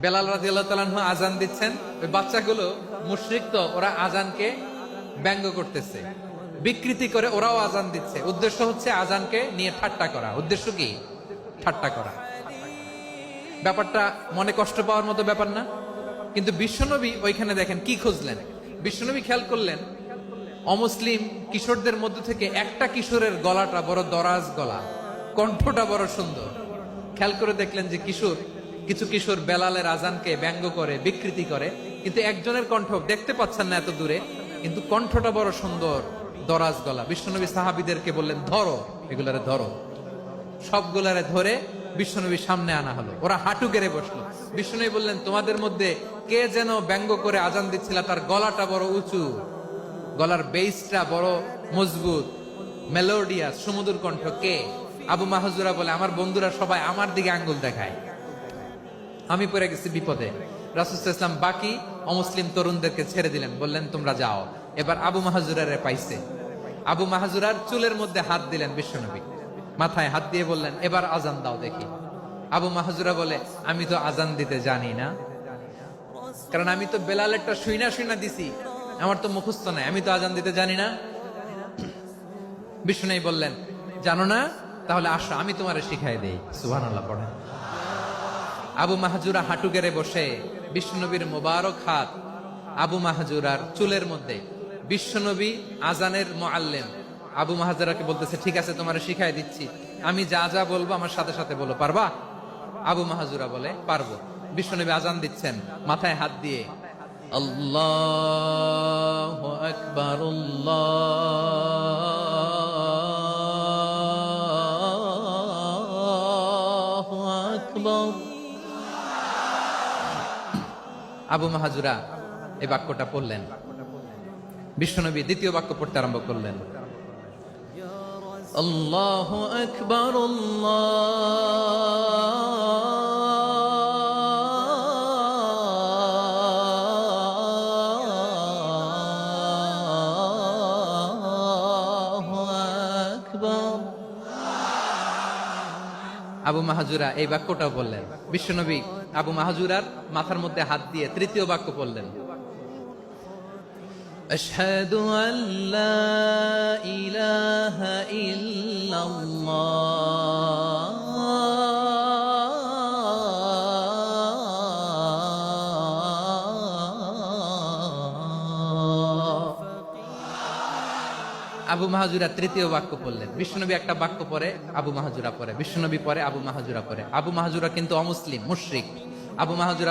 বেলাল রাদিয়াল্লাহু তাআলা আনহু আজান দিচ্ছেন, ওই বাচ্চাগুলো মুশরিক, তো ওরা আজানকে ব্যঙ্গ করতেছে, বিকৃতি করে ওরাও আজান দিচ্ছে। উদ্দেশ্য হচ্ছে আজানকে নিয়ে ঠাট্টা করা। উদ্দেশ্য কি? ঠাট্টা করা। ব্যাপারটা মনে কষ্ট পাওয়ার মতো ব্যাপার না? কিন্তু বিশ্বনবী ওইখানে দেখেন কি খুঁজলেন। বিশ্বনবী খেয়াল করলেন অমুসলিম কিশোরদের মধ্য থেকে একটা কিশোরের গলাটা বড় দরাজ গলা, কণ্ঠটা বড় সুন্দর। খেয়াল করে দেখলেন যে কিছু কিশোর বেলালের আজানকে ব্যঙ্গ করে, বিকৃতি করে, কিন্তু একজনের কণ্ঠ দেখতে পাচ্ছেন না এত দূরে, কিন্তু কণ্ঠটা বড় সুন্দর, দরাজ গলা। বিশ্বনবী সাহাবীদেরকে বললেন, ধরো এগুলারে, ধরো। সবগুলারে ধরে বিশ্বনবীর সামনে আনা হলো। ওরা হাঁটু গেড়ে বসলো। বিশ্বনবী বললেন, তোমাদের মধ্যে কে যেন ব্যঙ্গ করে আজান দিচ্ছিল, তার গলাটা বড় উঁচু, গলার বেসটা বড় মজবুত, মেলোডিয়াস, সুমধুর কণ্ঠ। কে? আবু মাহজুরা বলে, আমার বন্ধুরা সবাই আমার দিকে আঙ্গুল দেখায়, আমি পড়ে গেছি বিপদে। রাসূল সাল্লাল্লাহু আলাইহি ওয়াসাল্লাম বাকি অমুসলিম তরুণদেরকে ছেড়ে দিলেন, বললেন তোমরা যাও। এবার আবু মাহজুরারে পাইছে। আবু মাহজুরার চুলের মধ্যে হাত দিলেন বিশ্বনবী, মাথায় হাত দিয়ে বললেন, এবার আজান দাও দেখি। আবু মাহজুরা বলে, আমি তো আজান দিতে জানি না, কারণ আমি তো বেলালেরটা শুইনা দিছি, আমার তো মুখস্থ নাই, আমি তো আজান দিতে জানি না। বিশ্বনবী বললেন, জানো না? তাহলে আসো, আমি তোমারে শিখাই দেই। সুবহানাল্লাহ পড়েন। আবু মাহজুরা হাঁটু গেড়ে বসে, বিশ্বনবীর মোবারক হাত আবু মাহজুরার চুলের মধ্যে। বিশ্বনবী আজানের মুআল্লিম আবু মাহজুরাকে বলতেছে, ঠিক আছে তোমারে শিখাই দিচ্ছি, আমি যা যা বলবো আমার সাথে সাথে বলো, পারবা? আবু মাহজুরা বলে, পারবো। বিশ্বনবী আজান দিচ্ছেন, মাথায় হাত দিয়ে, আল্লাহু আকবার, আল্লাহু আকবার। আবু মাহজুরা এই বাক্যটা পড়লেন। বিশ্বনবী দ্বিতীয় বাক্য পড়তে আরম্ভ করলেন, আল্লাহু আকবার, আল্লাহু আকবার। আবু মাহজুরা এই বাক্যটাও বললেন। বিশ্বনবী আবু মাহজুরার মাথার মধ্যে হাত দিয়ে তৃতীয় বাক্য বললেন, আশহাদু আল্লা ইলাহা ইল্লাল্লাহ। আবু মাহজুরা তৃতীয় বাক্য পড়লেন। বিশ্বনবী একটা বাক্য পরে আবু মাহজুরা পরে, বিশ্বনবী পরে আবু মাহজুরা পরে। আবু মাহজুরা কিন্তু অমুসলিম, মুশরিক। আবু মাহজুরা